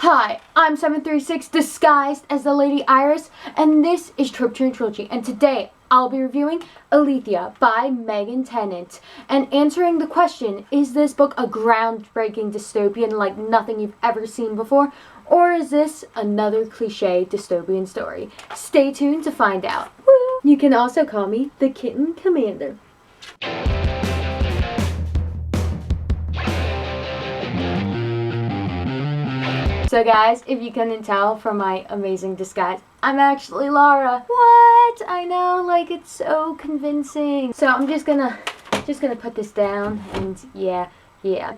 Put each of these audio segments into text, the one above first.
Hi, I'm 736 disguised as the Lady Iris, and this is Tropture Trilogy, and today I'll be reviewing Aletheia by Megan Tennant and answering the question, is this book a groundbreaking dystopian like nothing you've ever seen before, or is this another cliche dystopian story? Stay tuned to find out. Woo! You can also call me the Kitten Commander. So guys, if you couldn't tell from my amazing disguise, I'm actually Laura. What? I know, like, it's so convincing. So I'm just gonna put this down, and yeah.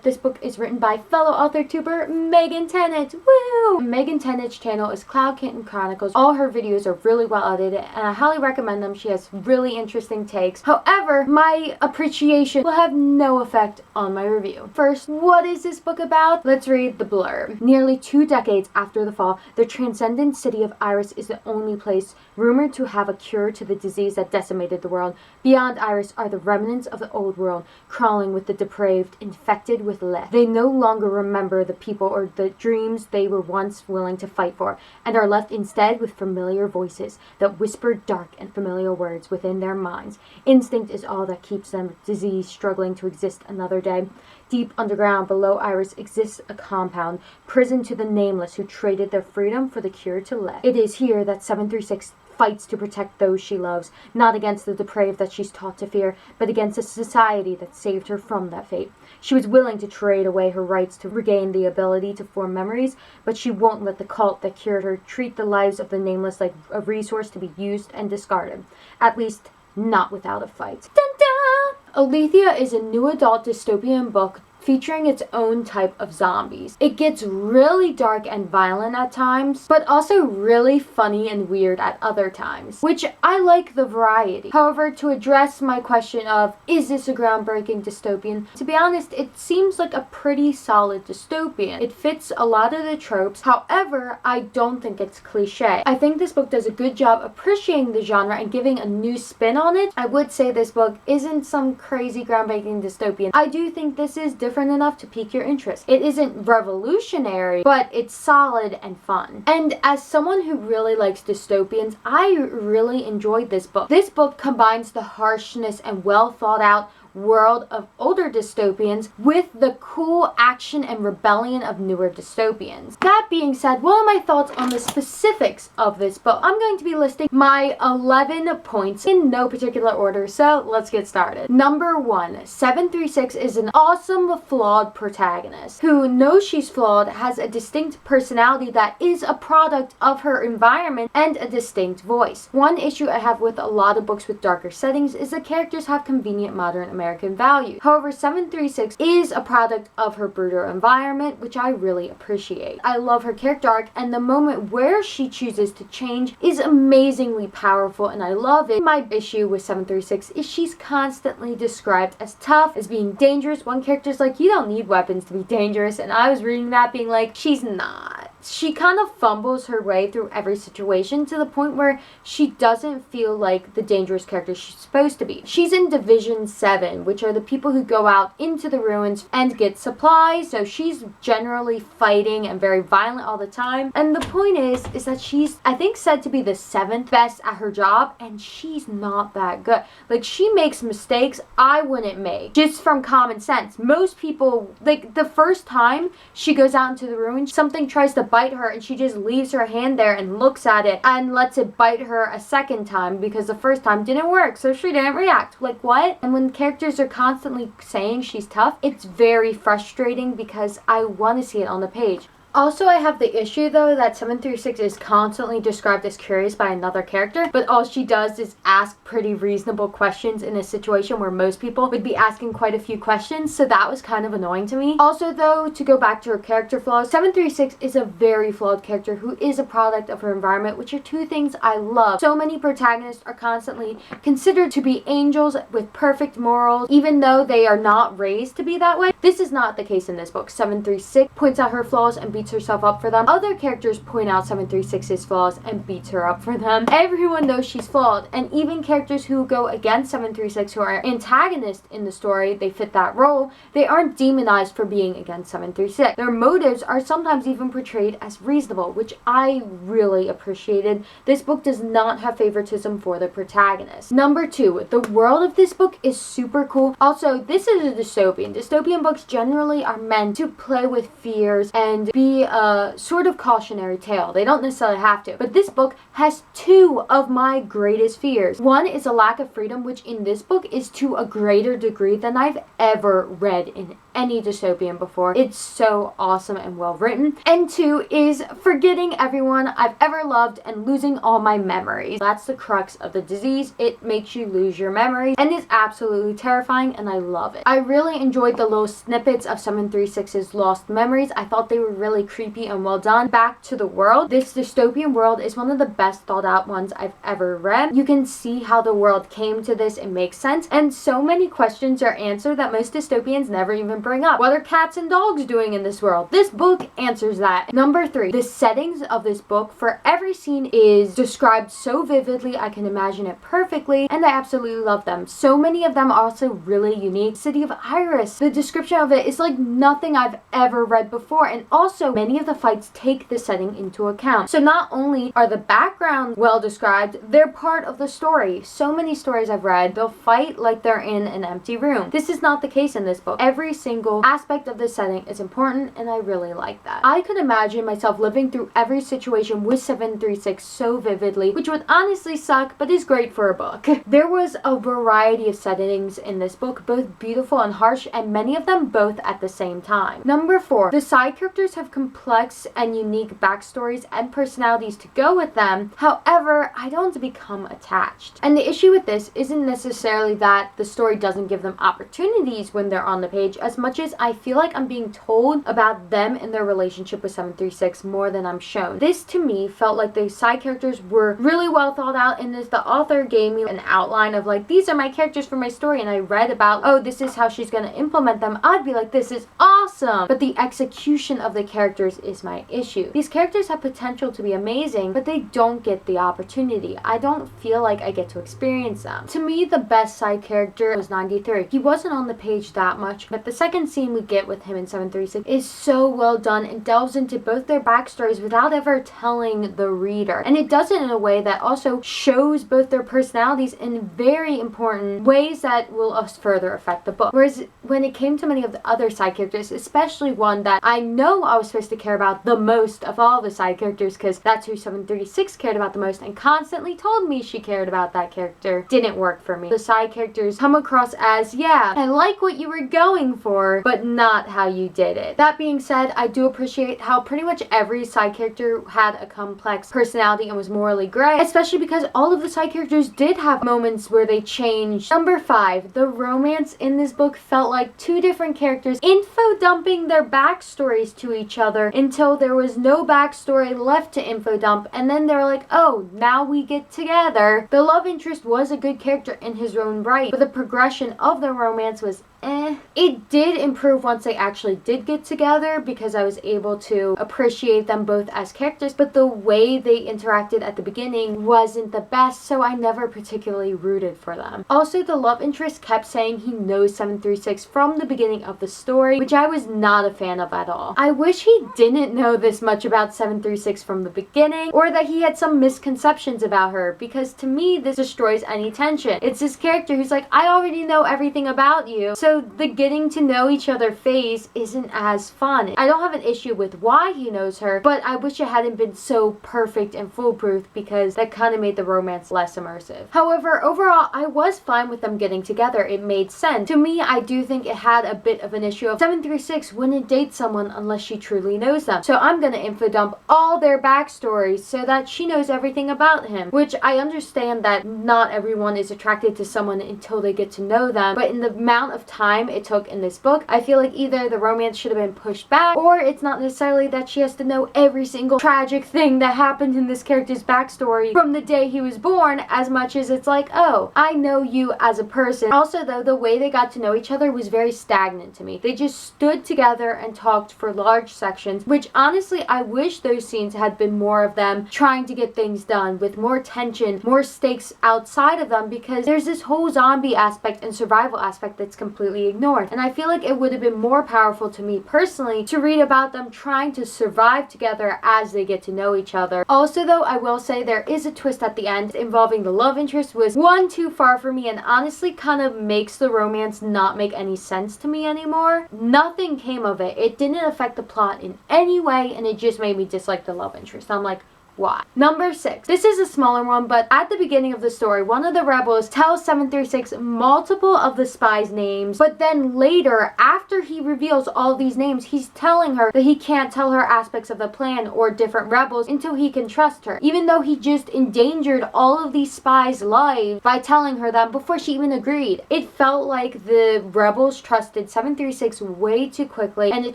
This book is written by fellow AuthorTuber Megan Tennant. Woo! Megan Tennant's channel is Cloud Kitten Chronicles. All her videos are really well edited, and I highly recommend them. She has really interesting takes. However, my appreciation will have no effect on my review. First, what is this book about? Let's read the blurb. Nearly 2 decades after the fall, the transcendent city of Iris is the only place rumored to have a cure to the disease that decimated the world. Beyond Iris are the remnants of the old world, crawling with the depraved, infected with Leth. They no longer remember the people or the dreams they were once willing to fight for, and are left instead with familiar voices that whisper dark and familiar words within their minds. Instinct is all that keeps them, disease struggling to exist another day. Deep underground below Iris exists a compound, prison to the nameless who traded their freedom for the cure to Leth. It is here that 736 fights to protect those she loves, not against the depraved that she's taught to fear, but against a society that saved her from that fate. She was willing to trade away her rights to regain the ability to form memories, but she won't let the cult that cured her treat the lives of the nameless like a resource to be used and discarded. At least, not without a fight. Dun dun! Aletheia is a new adult dystopian book featuring its own type of zombies. It gets really dark and violent at times, but also really funny and weird at other times, which I like the variety. However, to address my question of, is this a groundbreaking dystopian? To be honest, it seems like a pretty solid dystopian. It fits a lot of the tropes, however, I don't think it's cliche. I think this book does a good job appreciating the genre and giving a new spin on it. I would say this book isn't some crazy groundbreaking dystopian. I do think this is different enough to pique your interest. It isn't revolutionary, but it's solid and fun. And as someone who really likes dystopians, I really enjoyed this book. This book combines the harshness and well thought out world of older dystopians with the cool action and rebellion of newer dystopians. That being said, what are my thoughts on the specifics of this book? I'm going to be listing my 11 points in no particular order, so let's get started. Number 1, 736 is an awesome flawed protagonist who knows she's flawed, has a distinct personality that is a product of her environment, and a distinct voice. One issue I have with a lot of books with darker settings is the characters have convenient modern American values. However, 736 is a product of her brutal environment, which I really appreciate. I love her character arc, and the moment where she chooses to change is amazingly powerful, and I love it. My issue with 736 is she's constantly described as tough, as being dangerous. One character's like, you don't need weapons to be dangerous, and I was reading that being like, she's not. She kind of fumbles her way through every situation to the point where she doesn't feel like the dangerous character she's supposed to be. She's in Division 7, which are the people who go out into the ruins and get supplies, so she's generally fighting and very violent all the time. And the point is that she's, I think, said to be the 7th best at her job, and she's not that good. Like, she makes mistakes I wouldn't make, just from common sense. Most people, like, the first time she goes out into the ruins, something tries to bite her and she just leaves her hand there and looks at it and lets it bite her a second time because the first time didn't work, so she didn't react. Like, what? And when characters are constantly saying she's tough, it's very frustrating because I want to see it on the page. Also, I have the issue, though, that 736 is constantly described as curious by another character, but all she does is ask pretty reasonable questions in a situation where most people would be asking quite a few questions, so that was kind of annoying to me. Also, though, to go back to her character flaws, 736 is a very flawed character who is a product of her environment, which are two things I love. So many protagonists are constantly considered to be angels with perfect morals, even though they are not raised to be that way. This is not the case in this book. 736 points out her flaws and beats herself up for them. Other characters point out 736's flaws and beats her up for them. Everyone knows she's flawed, and even characters who go against 736, who are antagonists in the story, they fit that role, they aren't demonized for being against 736. Their motives are sometimes even portrayed as reasonable, which I really appreciated. This book does not have favoritism for the protagonist. Number 2, the world of this book is super cool. Also, this is a dystopian. Dystopian books generally are meant to play with fears and be a sort of cautionary tale. They don't necessarily have to. But this book has 2 of my greatest fears. One is a lack of freedom, which in this book is to a greater degree than I've ever read in any dystopian before. It's so awesome and well written. And 2 is forgetting everyone I've ever loved and losing all my memories. That's the crux of the disease. It makes you lose your memories and it's absolutely terrifying, and I love it. I really enjoyed the little snippets of 736's lost memories. I thought they were really creepy and well done. Back to the world. This dystopian world is one of the best thought out ones I've ever read. You can see how the world came to this. It makes sense, and so many questions are answered that most dystopians never even bring up. What are cats and dogs doing in this world? This book answers that. Number 3, the settings of this book for every scene is described so vividly I can imagine it perfectly, and I absolutely love them. So many of them are also really unique. City of Iris, the description of it is like nothing I've ever read before, and also many of the fights take the setting into account. So not only are the backgrounds well described, they're part of the story. So many stories I've read, they'll fight like they're in an empty room. This is not the case in this book. Every single aspect of the setting is important, and I really like that. I could imagine myself living through every situation with 736 so vividly, which would honestly suck, but is great for a book. There was a variety of settings in this book, both beautiful and harsh, and many of them both at the same time. Number 4, the side characters have complex and unique backstories and personalities to go with them. However, I don't become attached. And the issue with this isn't necessarily that the story doesn't give them opportunities when they're on the page, as much as I feel like I'm being told about them and their relationship with 736 more than I'm shown. This to me felt like the side characters were really well thought out, and as the author gave me an outline of like, these are my characters for my story, and I read about, oh, this is how she's going to implement them, I'd be like, this is awesome. But the execution of the characters is my issue. These characters have potential to be amazing, but they don't get the opportunity. I don't feel like I get to experience them. To me, the best side character was 93. He wasn't on the page that much, but the second scene we get with him in 736 is so well done and delves into both their backstories without ever telling the reader. And it does it in a way that also shows both their personalities in very important ways that will further affect the book. Whereas when it came to many of the other side characters, especially one that I know I was supposed to care about the most of all the side characters, because that's who 736 cared about the most and constantly told me she cared about that character, didn't work for me. The side characters come across as, yeah, I like what you were going for, but not how you did it. That being said, I do appreciate how pretty much every side character had a complex personality and was morally gray, especially because all of the side characters did have moments where they changed. Number 5, the romance in this book felt like 2 different characters info dumping their backstories to each other until there was no backstory left to info dump, and then they're like, oh, now we get together. The love interest was a good character in his own right, but the progression of the romance was It did improve once they actually did get together, because I was able to appreciate them both as characters, but the way they interacted at the beginning wasn't the best, so I never particularly rooted for them. Also, the love interest kept saying he knows 736 from the beginning of the story, which I was not a fan of at all. I wish he didn't know this much about 736 from the beginning, or that he had some misconceptions about her, because to me this destroys any tension. It's this character who's like, I already know everything about you, so the getting to know each other phase isn't as fun. I don't have an issue with why he knows her, but I wish it hadn't been so perfect and foolproof, because that kind of made the romance less immersive. However, overall, I was fine with them getting together. It made sense. To me, I do think it had a bit of an issue of 736 wouldn't date someone unless she truly knows them. So I'm gonna info dump all their backstories so that she knows everything about him, which I understand that not everyone is attracted to someone until they get to know them, but in the amount of time time it took in this book. I feel like either the romance should have been pushed back, or it's not necessarily that she has to know every single tragic thing that happened in this character's backstory from the day he was born, as much as it's like, oh, I know you as a person. Also though, the way they got to know each other was very stagnant to me. They just stood together and talked for large sections, which honestly I wish those scenes had been more of them trying to get things done with more tension, more stakes outside of them, because there's this whole zombie aspect and survival aspect that's completely ignored. And I feel like it would have been more powerful to me personally to read about them trying to survive together as they get to know each other. Also though, I will say there is a twist at the end involving the love interest was one too far for me, and honestly kind of makes the romance not make any sense to me anymore. Nothing came of it. It didn't affect the plot in any way, and it just made me dislike the love interest. I'm like, why? Number 6. This is a smaller one, but at the beginning of the story, one of the rebels tells 736 multiple of the spies' names, but then later, after he reveals all these names, he's telling her that he can't tell her aspects of the plan or different rebels until he can trust her, even though he just endangered all of these spies' lives by telling her that before she even agreed. It felt like the rebels trusted 736 way too quickly, and it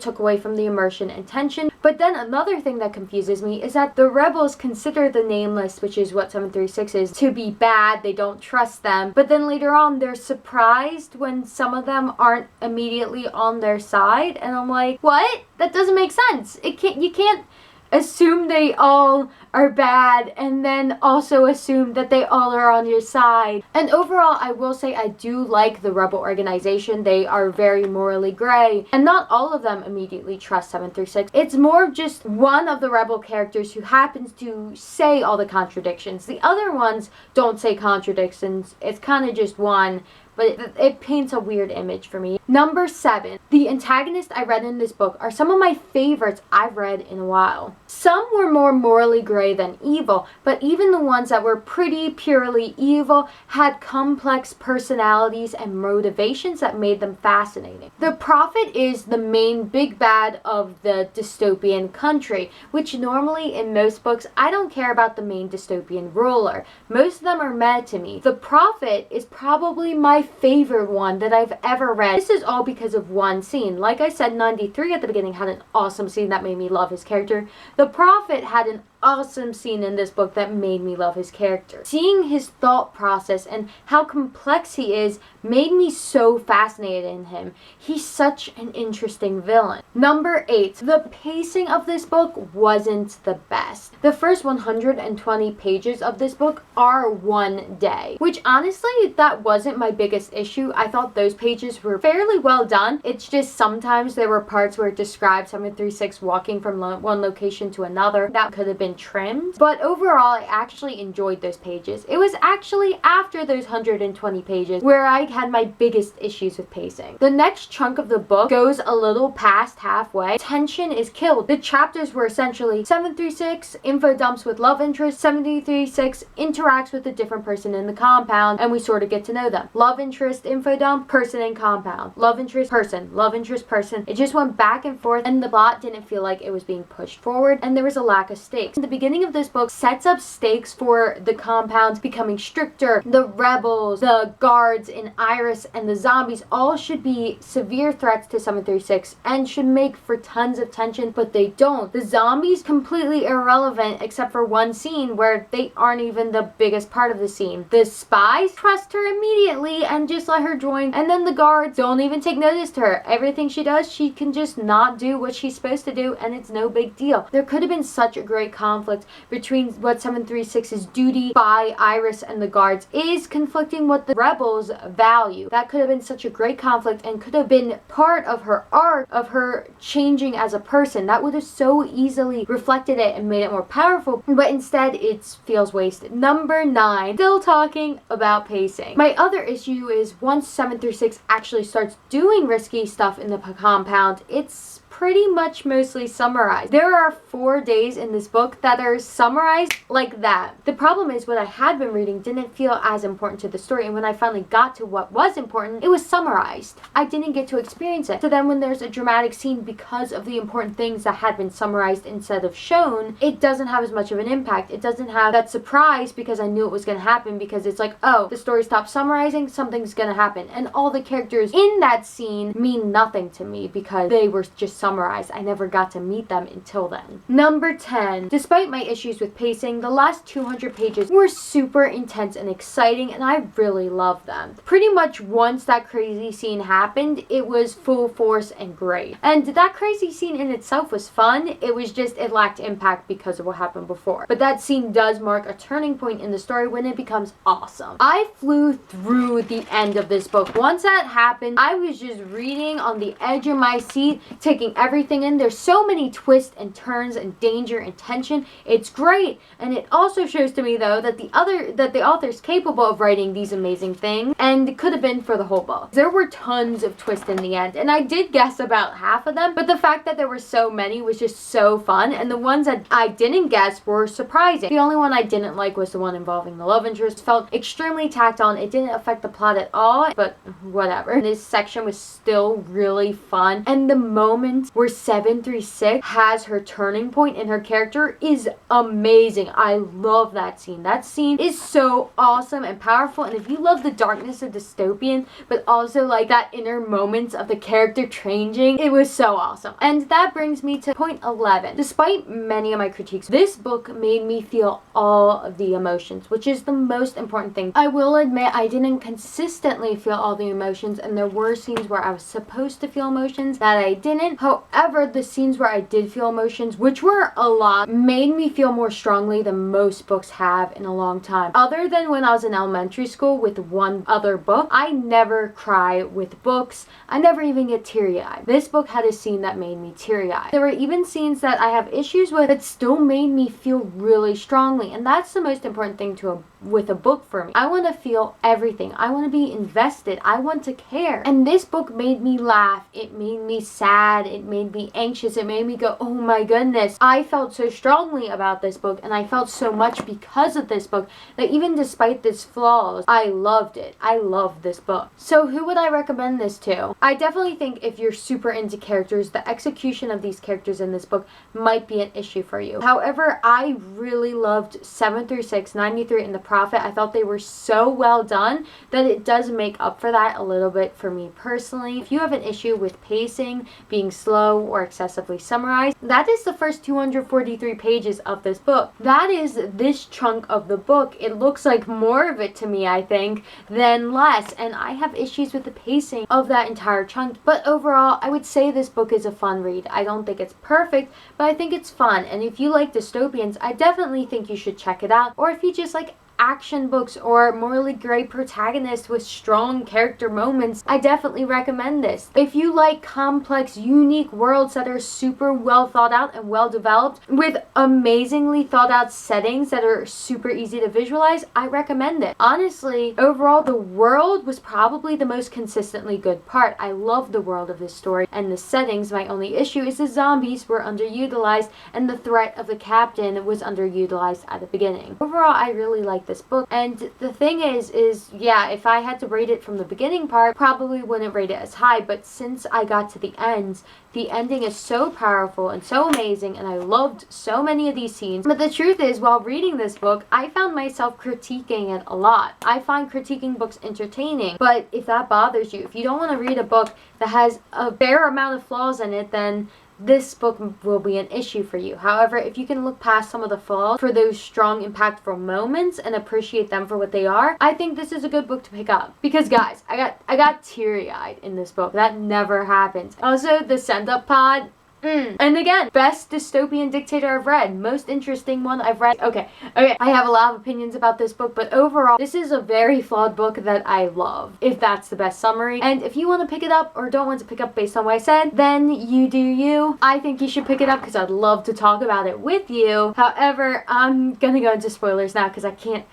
took away from the immersion and tension. But then another thing that confuses me is that the rebels consider the nameless, which is what 736 is, to be bad. They don't trust them. But then later on, they're surprised when some of them aren't immediately on their side. And I'm like, what? That doesn't make sense. You can't assume they all are bad and then also assume that they all are on your side. And overall, I will say I do like the rebel organization. They are very morally gray, and not all of them immediately trust 736. It's more of just one of the rebel characters who happens to say all the contradictions. The other ones don't say contradictions. It's kind of just one, but it paints a weird image for me. Number 7. The antagonists I read in this book are some of my favorites I've read in a while. Some were more morally gray than evil, but even the ones that were pretty purely evil had complex personalities and motivations that made them fascinating. The Prophet is the main big bad of the dystopian country, which normally in most books I don't care about the main dystopian ruler. Most of them are meh to me. The Prophet is probably my favorite one that I've ever read. This is all because of one scene. Like I said, 93 at the beginning had an awesome scene that made me love his character. The Prophet had an awesome scene in this book that made me love his character. Seeing his thought process and how complex he is made me so fascinated in him. He's such an interesting villain. Number 8. The pacing of this book wasn't the best. The first 120 pages of this book are one day, which honestly, that wasn't my biggest issue. I thought those pages were fairly well done. It's just sometimes there were parts where it described 736 walking from one location to another. That could have been trimmed, but overall I actually enjoyed those pages. It was actually after those 120 pages where I had my biggest issues with pacing. The next chunk of the book goes a little past halfway. Tension is killed. The chapters were essentially 736 info dumps with love interest, 736 interacts with a different person in the compound, and we sort of get to know them. Love interest, info dump, person in compound. Love interest, person. Love interest, person. It just went back and forth, and the plot didn't feel like it was being pushed forward, and there was a lack of stakes. The beginning of this book sets up stakes for the compounds becoming stricter. The rebels, the guards in Iris, and the zombies all should be severe threats to 736 and should make for tons of tension, but they don't. The zombies completely irrelevant except for one scene where they aren't even the biggest part of the scene. The spies trust her immediately and just let her join, and then the guards don't even take notice to her. Everything she does, she can just not do what she's supposed to do, and it's no big deal. There could have been such a great conflict between what 736's duty by Iris and the guards is conflicting what the rebels value. That could have been such a great conflict and could have been part of her arc of her changing as a person. That would have so easily reflected it and made it more powerful, but instead it feels wasted. Number 9, still talking about pacing. My other issue is once 736 actually starts doing risky stuff in the compound, it's pretty much mostly summarized. There are 4 days in this book that are summarized like that. The problem is what I had been reading didn't feel as important to the story, and when I finally got to what was important, it was summarized. I didn't get to experience it. So then when there's a dramatic scene because of the important things that had been summarized instead of shown, it doesn't have as much of an impact. It doesn't have that surprise because I knew it was going to happen, because it's like, oh, the story stopped summarizing, something's going to happen. And all the characters in that scene mean nothing to me because they were just summarized. I never got to meet them until then. Number 10. Despite my issues with pacing, the last 200 pages were super intense and exciting, and I really loved them. Pretty much once that crazy scene happened, it was full force and great. And that crazy scene in itself was fun. It was just, it lacked impact because of what happened before. But that scene does mark a turning point in the story when it becomes awesome. I flew through the end of this book. Once that happened, I was just reading on the edge of my seat, taking everything in. There's so many twists and turns and danger and tension. It's great. And it also shows to me though that the author's capable of writing these amazing things, and it could have been for the whole book. There were tons of twists in the end, and I did guess about half of them, but the fact that there were so many was just so fun, and the ones that I didn't guess were surprising. The only one I didn't like was the one involving the love interest. It felt extremely tacked on. It didn't affect the plot at all, but whatever. This section was still really fun, and the moment where 736 has her turning point in her character is amazing. I love that scene. That scene is so awesome and powerful, and if you love the darkness of dystopian, but also like that inner moments of the character changing, it was so awesome. And that brings me to point 11. Despite many of my critiques, this book made me feel all of the emotions, which is the most important thing. I will admit I didn't consistently feel all the emotions, and there were scenes where I was supposed to feel emotions that I didn't. However, the scenes where I did feel emotions, which were a lot, made me feel more strongly than most books have in a long time. Other than when I was in elementary school with one other book, I never cry with books. I never even get teary-eyed. This book had a scene that made me teary-eyed. There were even scenes that I have issues with that still made me feel really strongly, and that's the most important thing with a book for me. I want to feel everything. I want to be invested. I want to care. And this book made me laugh. It made me sad. It made me anxious. It made me go, oh my goodness. I felt so strongly about this book, and I felt so much because of this book that even despite its flaws, I loved it. I love this book. So who would I recommend this to? I definitely think if you're super into characters, the execution of these characters in this book might be an issue for you. However, I really loved 736, 93, and The Prophet. I thought they were so well done that it does make up for that a little bit for me personally. If you have an issue with pacing, being slow, or excessively summarized, that is the first 243 pages of this book. That is this chunk of the book. It looks like more of it to me, I think, than less, and I have issues with the pacing of that entire chunk. But overall, I would say this book is a fun read. I don't think it's perfect, but I think it's fun, and if you like dystopians, I definitely think you should check it out. Or if you just like action books or morally gray protagonists with strong character moments, I definitely recommend this. If you like complex, unique worlds that are super well thought out and well developed with amazingly thought out settings that are super easy to visualize, I recommend it. Honestly, overall, the world was probably the most consistently good part. I love the world of this story and the settings. My only issue is the zombies were underutilized and the threat of the captain was underutilized at the beginning. Overall, I really like this book, and the thing is yeah, if I had to rate it from the beginning part, probably wouldn't rate it as high, but since I got to the end, the ending is so powerful and so amazing, and I loved so many of these scenes. But the truth is, while reading this book, I found myself critiquing it a lot. I find critiquing books entertaining, but if that bothers you, if you don't want to read a book that has a fair amount of flaws in it, then this book will be an issue for you. However, if you can look past some of the flaws for those strong, impactful moments and appreciate them for what they are, I think this is a good book to pick up. Because guys, I got teary-eyed in this book. That never happens. Also, the send-up pod, and again, best dystopian dictator I've read. Most interesting one I've read. Okay. I have a lot of opinions about this book, but overall, this is a very flawed book that I love, if that's the best summary. And if you want to pick it up or don't want to pick up based on what I said, then you do you. I think you should pick it up because I'd love to talk about it with you. However, I'm gonna go into spoilers now because I can't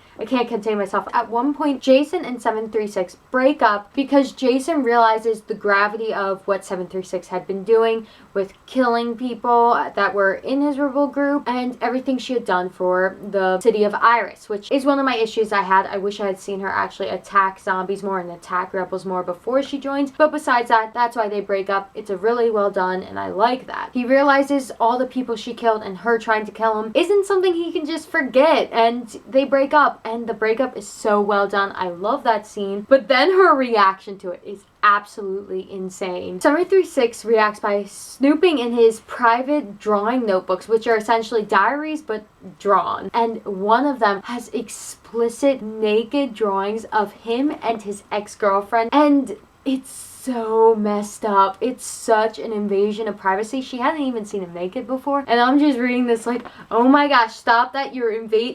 contain myself. At one point, Jason and 736 break up because Jason realizes the gravity of what 736 had been doing with killing people that were in his rebel group and everything she had done for the city of Iris, which is one of my issues I had. I wish I had seen her actually attack zombies more and attack rebels more before she joins. But besides that, that's why they break up. It's a really well done and I like that. He realizes all the people she killed and her trying to kill him isn't something he can just forget, and they break up, and the breakup is so well done. I love that scene. But then her reaction to it is absolutely insane. Summer 36 reacts by snooping in his private drawing notebooks, which are essentially diaries but drawn. And one of them has explicit naked drawings of him and his ex-girlfriend, and it's so messed up. It's such an invasion of privacy. She hadn't even seen him naked before, and I'm just reading this like, oh my gosh, stop that.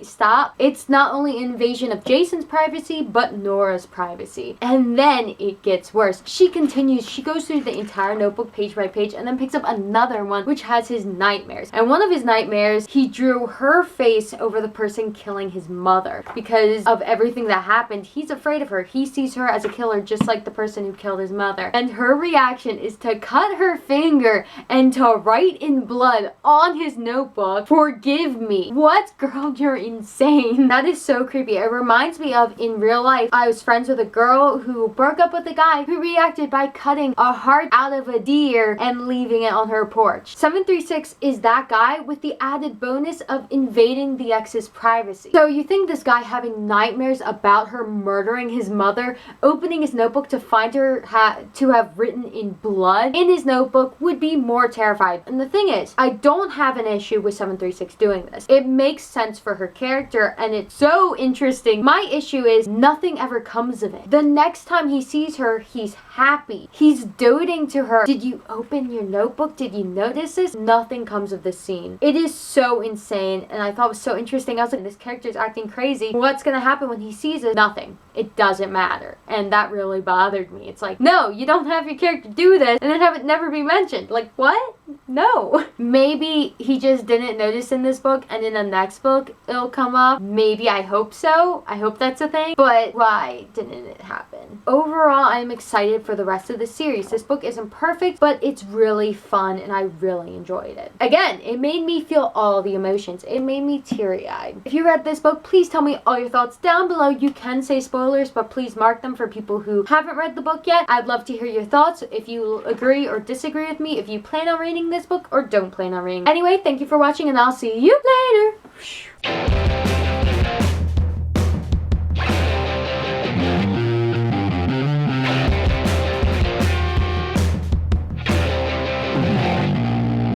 Stop. It's not only an invasion of Jason's privacy, but Nora's privacy. And then it gets worse. She continues. She goes through the entire notebook page by page and then picks up another one which has his nightmares. And one of his nightmares, he drew her face over the person killing his mother. Because of everything that happened, he's afraid of her. He sees her as a killer just like the person who killed his mother. And her reaction is to cut her finger and to write in blood on his notebook, "Forgive me." What? Girl, you're insane. That is so creepy. It reminds me of, in real life, I was friends with a girl who broke up with a guy who reacted by cutting a heart out of a deer and leaving it on her porch. 736 is that guy with the added bonus of invading the ex's privacy. So you think this guy having nightmares about her murdering his mother, opening his notebook to find her to have written in blood in his notebook would be more terrified. And the thing is, I don't have an issue with 736 doing this. It makes sense for her character and it's so interesting. My issue is nothing ever comes of it. The next time he sees her, he's happy. He's doting to her. Did you open your notebook? Did you notice this? Nothing comes of this scene. It is so insane and I thought it was so interesting. I was like, this character is acting crazy. What's gonna happen when he sees it? Nothing. It doesn't matter. And that really bothered me. It's like, no, you don't have your character do this and then have it never be mentioned. Like, what? No. Maybe he just didn't notice in this book and in the next book it'll come up. Maybe. I hope so. I hope that's a thing. But why didn't it happen? Overall, I'm excited for the rest of the series. This book isn't perfect, but it's really fun and I really enjoyed it. Again, it made me feel all the emotions. It made me teary-eyed. If you read this book, please tell me all your thoughts down below. You can say spoilers, but please mark them for people who haven't read the book yet. I'd love to hear your thoughts, if you agree or disagree with me, if you plan on reading this book or don't plan on reading. Anyway, thank you for watching and I'll see you later.